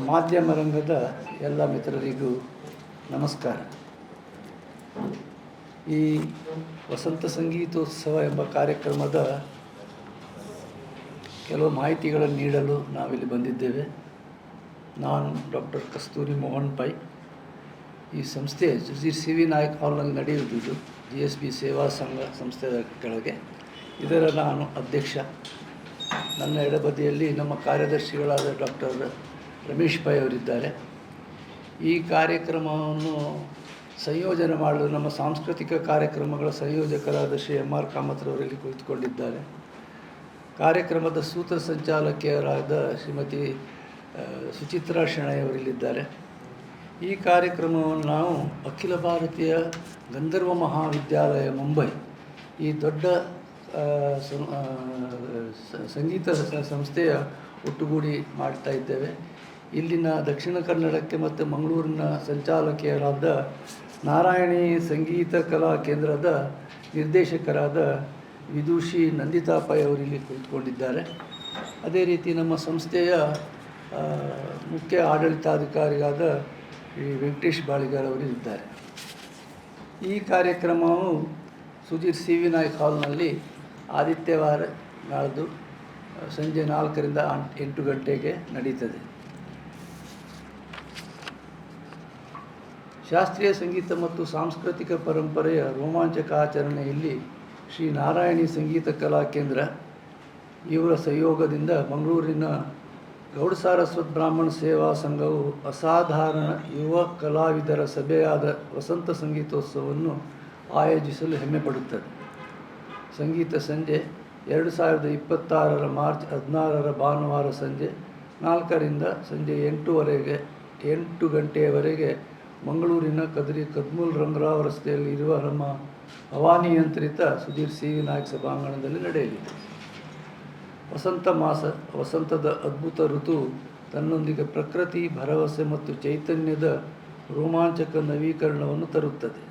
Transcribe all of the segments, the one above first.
ಮಾಧ್ಯಮ ರಂಗದ ಎಲ್ಲ ಮಿತ್ರರಿಗೂ ನಮಸ್ಕಾರ. ಈ ವಸಂತ ಸಂಗೀತೋತ್ಸವ ಎಂಬ ಕಾರ್ಯಕ್ರಮದ ಕೆಲವು ಮಾಹಿತಿಗಳನ್ನು ನೀಡಲು ನಾವಿಲ್ಲಿ ಬಂದಿದ್ದೇವೆ. ನಾನು ಡಾಕ್ಟರ್ ಕಸ್ತೂರಿ ಮೋಹನ್ ಪೈ. ಈ ಸಂಸ್ಥೆ ಸುಧೀರ್ ಸಿ ವಿ ನಾಯಕ್ ಹಾಲ್ನಲ್ಲಿ ನಡೆಯುವುದು GSB ಸೇವಾ ಸಂಘ ಸಂಸ್ಥೆಯ ಕೆಳಗೆ. ಇದರ ನಾನು ಅಧ್ಯಕ್ಷ. ನನ್ನ ಎಡಬದಿಯಲ್ಲಿ ನಮ್ಮ ಕಾರ್ಯದರ್ಶಿಗಳಾದ ಡಾಕ್ಟರ್ ರಮೇಶ್ ಪೈ ಅವರಿದ್ದಾರೆ. ಈ ಕಾರ್ಯಕ್ರಮವನ್ನು ಸಂಯೋಜನೆ ಮಾಡಲು ನಮ್ಮ ಸಾಂಸ್ಕೃತಿಕ ಕಾರ್ಯಕ್ರಮಗಳ ಸಂಯೋಜಕರಾದ ಶ್ರೀ MR ಕಾಮತ್ರವರಲ್ಲಿ ಕುಳಿತುಕೊಂಡಿದ್ದಾರೆ. ಕಾರ್ಯಕ್ರಮದ ಸೂತ್ರ ಸಂಚಾಲಕಿಯರಾದ ಶ್ರೀಮತಿ ಸುಚಿತ್ರಾ ಶೆಣೈ ಅವರಿಲ್ಲಿದ್ದಾರೆ. ಈ ಕಾರ್ಯಕ್ರಮವನ್ನು ನಾವು ಅಖಿಲ ಭಾರತೀಯ ಗಂಧರ್ವ ಮಹಾವಿದ್ಯಾಲಯ ಮುಂಬೈ, ಈ ದೊಡ್ಡ ಸಂಗೀತ ಸಂಸ್ಥೆಯ ಒಟ್ಟುಗೂಡಿ ಮಾಡ್ತಾ ಇದ್ದೇವೆ. ಇಲ್ಲಿನ ದಕ್ಷಿಣ ಕನ್ನಡಕ್ಕೆ ಮತ್ತು ಮಂಗಳೂರಿನ ಸಂಚಾಲಕಿಯರಾದ ನಾರಾಯಣಿ ಸಂಗೀತ ಕಲಾ ಕೇಂದ್ರದ ನಿರ್ದೇಶಕರಾದ ವಿದುಷಿ ನಂದಿತಾ ಪೈ ಅವರಿಲ್ಲಿ ಕುಳಿತುಕೊಂಡಿದ್ದಾರೆ. ಅದೇ ರೀತಿ ನಮ್ಮ ಸಂಸ್ಥೆಯ ಮುಖ್ಯ ಆಡಳಿತಾಧಿಕಾರಿಯಾದ ಶ್ರೀ ವೆಂಕಟೇಶ್ ಬಾಳಿಗಾರ್ ಅವರು ಇದ್ದಾರೆ. ಈ ಕಾರ್ಯಕ್ರಮವು ಸುಧೀರ್ ಸಿ ವಿ ನಾಯಕ್ ಹಾಲ್ನಲ್ಲಿ ಆದಿತ್ಯವಾರ ನಾಳ್ದು ಸಂಜೆ 4ರಿಂದ 8 ಗಂಟೆಗೆ ನಡೀತದೆ. ಶಾಸ್ತ್ರೀಯ ಸಂಗೀತ ಮತ್ತು ಸಾಂಸ್ಕೃತಿಕ ಪರಂಪರೆಯ ರೋಮಾಂಚಕ ಆಚರಣೆಯಲ್ಲಿ ಶ್ರೀ ನಾರಾಯಣಿ ಸಂಗೀತ ಕಲಾ ಕೇಂದ್ರ ಇವರ ಸಹಯೋಗದಿಂದ ಮಂಗಳೂರಿನ ಗೌಡ ಸಾರಸ್ವತ್ ಬ್ರಾಹ್ಮಣ ಸೇವಾ ಸಂಘವು ಅಸಾಧಾರಣ ಯುವ ಕಲಾವಿದರ ಸಭೆಯಾದ ವಸಂತ ಸಂಗೀತೋತ್ಸವವನ್ನು ಆಯೋಜಿಸಲು ಹೆಮ್ಮೆಪಡುತ್ತದೆ. ಸಂಗೀತ ಸಂಜೆ 2026 ಮಾರ್ಚ್ 16 ಭಾನುವಾರ ಸಂಜೆ 4ರಿಂದ ಸಂಜೆ 8 ಗಂಟೆಯವರೆಗೆ ಮಂಗಳೂರಿನ ಕದ್ಮೂಲ್ ರಂಗರಾವ್ ರಸ್ತೆಯಲ್ಲಿ ಇರುವ ನಮ್ಮ ಹವಾನಿಯಂತ್ರಿತ ಸುಧೀರ್ ಸಿ ವಿ ನಾಯಕ್ ಸಭಾಂಗಣದಲ್ಲಿ ನಡೆಯಲಿದೆ. ವಸಂತ ಮಾಸ, ವಸಂತದ ಅದ್ಭುತ ಋತು ತನ್ನೊಂದಿಗೆ ಪ್ರಕೃತಿ, ಭರವಸೆ ಮತ್ತು ಚೈತನ್ಯದ ರೋಮಾಂಚಕ ನವೀಕರಣವನ್ನು ತರುತ್ತದೆ.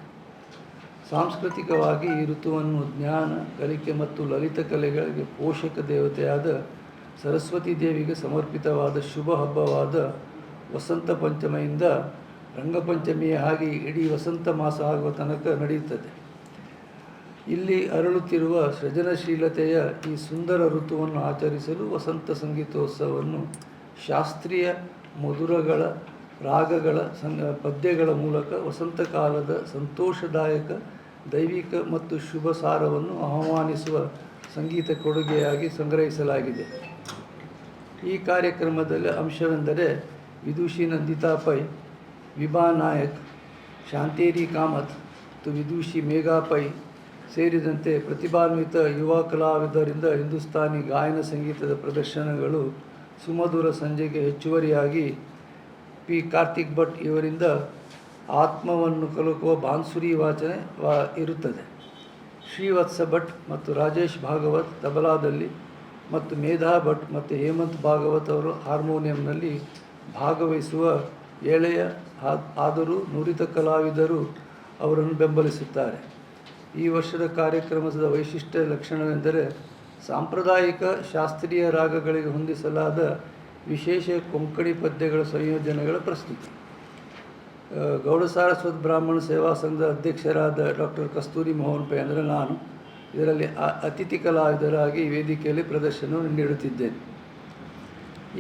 ಸಾಂಸ್ಕೃತಿಕವಾಗಿ ಈ ಋತುವನ್ನು ಜ್ಞಾನ, ಕಲಿಕೆ ಮತ್ತು ಲಲಿತ ಕಲೆಗಳಿಗೆ ಪೋಷಕ ದೇವತೆಯಾದ ಸರಸ್ವತಿ ದೇವಿಗೆ ಸಮರ್ಪಿತವಾದ ಶುಭ ಹಬ್ಬವಾದ ವಸಂತ ಪಂಚಮಿಯಿಂದ ರಂಗಪಂಚಮಿಯ ಹಾಗೆ ಇಡೀ ವಸಂತ ಮಾಸ ಆಗುವ ತನಕ ನಡೆಯುತ್ತದೆ. ಇಲ್ಲಿ ಅರಳುತ್ತಿರುವ ಸೃಜನಶೀಲತೆಯ ಈ ಸುಂದರ ಋತುವನ್ನು ಆಚರಿಸಲು ವಸಂತ ಸಂಗೀತೋತ್ಸವವನ್ನು ಶಾಸ್ತ್ರೀಯ ಮಧುರಗಳ, ರಾಗಗಳ, ಪದ್ಯಗಳ ಮೂಲಕ ವಸಂತಕಾಲದ ಸಂತೋಷದಾಯಕ, ದೈವಿಕ ಮತ್ತು ಶುಭ ಸಾರವನ್ನು ಆಹ್ವಾನಿಸುವ ಸಂಗೀತ ಕೊಡುಗೆಯಾಗಿ ಸಂಗ್ರಹಿಸಲಾಗಿದೆ. ಈ ಕಾರ್ಯಕ್ರಮದಲ್ಲಿ ಅಂಶವೆಂದರೆ ವಿದುಷಿ ನಂದಿತಾ ಪೈ, ವಿಭಾ ನಾಯಕ್, ಶಾಂತೇರಿ ಕಾಮತ್ ಮತ್ತು ವಿದುಷಿ ಮೇಘಾ ಪೈ ಸೇರಿದಂತೆ ಪ್ರತಿಭಾನ್ವಿತ ಯುವ ಕಲಾವಿದರಿಂದ ಹಿಂದೂಸ್ತಾನಿ ಗಾಯನ ಸಂಗೀತದ ಪ್ರದರ್ಶನಗಳು, ಸುಮಧುರ ಸಂಜೆಗೆ ಹೆಚ್ಚುವರಿಯಾಗಿ ಪಿ ಕಾರ್ತಿಕ್ ಭಟ್ ಇವರಿಂದ ಆತ್ಮವನ್ನು ಕಲಕುವ ಬಾನ್ಸುರಿ ವಾಚನೆ ಇರುತ್ತದೆ. ಶ್ರೀವತ್ಸ ಭಟ್ ಮತ್ತು ರಾಜೇಶ್ ಭಾಗವತ್ ತಬಲಾದಲ್ಲಿ ಮತ್ತು ಮೇಧಾ ಭಟ್ ಮತ್ತು ಹೇಮಂತ್ ಭಾಗವತ್ ಅವರು ಹಾರ್ಮೋನಿಯಂನಲ್ಲಿ ಭಾಗವಹಿಸುವ ಎಳೆಯ ಆದರೂ ನುರಿತ ಕಲಾವಿದರು ಅವರನ್ನು ಬೆಂಬಲಿಸುತ್ತಾರೆ. ಈ ವರ್ಷದ ಕಾರ್ಯಕ್ರಮದ ವೈಶಿಷ್ಟ್ಯ ಲಕ್ಷಣವೆಂದರೆ ಸಾಂಪ್ರದಾಯಿಕ ಶಾಸ್ತ್ರೀಯ ರಾಗಗಳಿಗೆ ಹೊಂದಿಸಲಾದ ವಿಶೇಷ ಕೊಂಕಣಿ ಪದ್ಯಗಳ ಸಂಯೋಜನೆಗಳ ಪ್ರಸ್ತುತಿ. ಗೌಡ ಸಾರಸ್ವತ್ ಬ್ರಾಹ್ಮಣ ಸೇವಾ ಸಂಘದ ಅಧ್ಯಕ್ಷರಾದ ಡಾಕ್ಟರ್ ಕಸ್ತೂರಿ ಮೋಹನ್ ಪೈ ಅಂದರೆ ನಾನು ಇದರಲ್ಲಿ ಅತಿಥಿ ಕಲಾವಿದರಾಗಿ ವೇದಿಕೆಯಲ್ಲಿ ಪ್ರದರ್ಶನವನ್ನು ನೀಡುತ್ತಿದ್ದೇನೆ.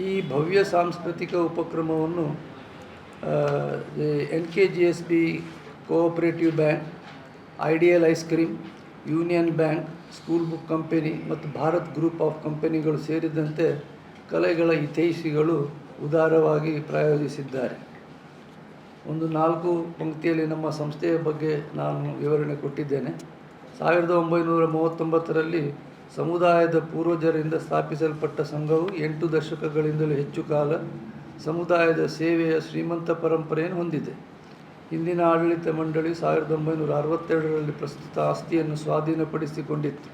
ಈ ಭವ್ಯ ಸಾಂಸ್ಕೃತಿಕ ಉಪಕ್ರಮವನ್ನು NKGSB cooperative bank, ideal ice cream, union bank, school book company ಮತ್ತು ಭಾರತ್ ಗ್ರೂಪ್ ಆಫ್ ಕಂಪನಿಗಳು ಸೇರಿದಂತೆ ಕಲೆಗಳ ಹಿತೈಷಿಗಳು ಉದಾರವಾಗಿ ಪ್ರಾಯೋಜಿಸಿದ್ದಾರೆ. ಒಂದು 4 ಪಂಕ್ತಿಯಲ್ಲಿ ನಮ್ಮ ಸಂಸ್ಥೆಯ ಬಗ್ಗೆ ನಾನು ವಿವರಣೆ ಕೊಟ್ಟಿದ್ದೇನೆ. 1939ರಲ್ಲಿ ಸಮುದಾಯದ ಪೂರ್ವಜರಿಂದ ಸ್ಥಾಪಿಸಲ್ಪಟ್ಟ ಸಂಘವು 8 ದಶಕಗಳಿಂದಲೂ ಹೆಚ್ಚು ಕಾಲ ಸಮುದಾಯದ ಸೇವೆಯ ಶ್ರೀಮಂತ ಪರಂಪರೆಯನ್ನು ಹೊಂದಿದೆ. ಹಿಂದಿನ ಆಡಳಿತ ಮಂಡಳಿ 1962ರಲ್ಲಿ ಪ್ರಸ್ತುತ ಆಸ್ತಿಯನ್ನು ಸ್ವಾಧೀನಪಡಿಸಿಕೊಂಡಿತ್ತು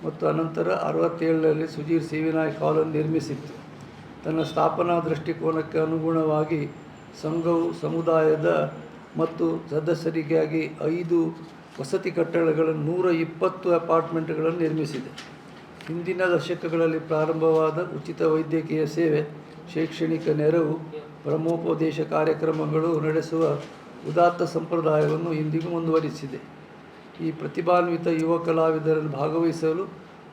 ಮತ್ತು ಅನಂತರ 67ರಲ್ಲಿ ಸುಧೀರ್ ಸಿ ವಿ ನಾಯಕ್ ಹಾಲನ್ನು ನಿರ್ಮಿಸಿತ್ತು. ತನ್ನ ಸ್ಥಾಪನಾ ದೃಷ್ಟಿಕೋನಕ್ಕೆ ಅನುಗುಣವಾಗಿ ಸಂಘವು ಸಮುದಾಯದ ಮತ್ತು ಸದಸ್ಯರಿಗಾಗಿ 5 ವಸತಿ ಕಟ್ಟಡಗಳನ್ನು 120 ಅಪಾರ್ಟ್ಮೆಂಟ್ಗಳನ್ನು ನಿರ್ಮಿಸಿದೆ. ಹಿಂದಿನ ದಶಕಗಳಲ್ಲಿ ಪ್ರಾರಂಭವಾದ ಉಚಿತ ವೈದ್ಯಕೀಯ ಸೇವೆ, ಶೈಕ್ಷಣಿಕ ನೆರವು ಬ್ರಹ್ಮೋಪದೇಶ ಕಾರ್ಯಕ್ರಮಗಳು ನಡೆಸುವ ಉದಾತ್ತ ಸಂಪ್ರದಾಯವನ್ನು ಇಂದಿಗೂ ಮುಂದುವರಿಸಿದೆ. ಈ ಪ್ರತಿಭಾನ್ವಿತ ಯುವ ಕಲಾವಿದರನ್ನು ಭಾಗವಹಿಸಲು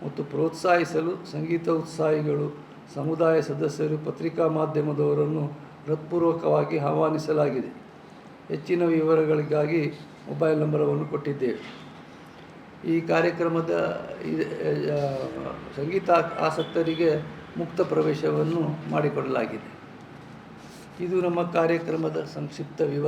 ಮತ್ತು ಪ್ರೋತ್ಸಾಹಿಸಲು ಸಂಗೀತ ಉತ್ಸಾಹಿಗಳು, ಸಮುದಾಯ ಸದಸ್ಯರು, ಪತ್ರಿಕಾ ಮಾಧ್ಯಮದವರನ್ನು ಹೃತ್ಪೂರ್ವಕವಾಗಿ ಆಹ್ವಾನಿಸಲಾಗಿದೆ. ಹೆಚ್ಚಿನ ವಿವರಗಳಿಗಾಗಿ ಮೊಬೈಲ್ ನಂಬರವನ್ನು ಕೊಟ್ಟಿದ್ದೇವೆ. ಈ ಕಾರ್ಯಕ್ರಮದ ಸಂಗೀತ ಆಸಕ್ತರಿಗೆ ಮುಕ್ತ ಪ್ರವೇಶವನ್ನು ಮಾಡಿಕೊಡಲಾಗಿದೆ. ಇದು ನಮ್ಮ ಕಾರ್ಯಕ್ರಮದ ಸಂಕ್ಷಿಪ್ತ ವಿವರ.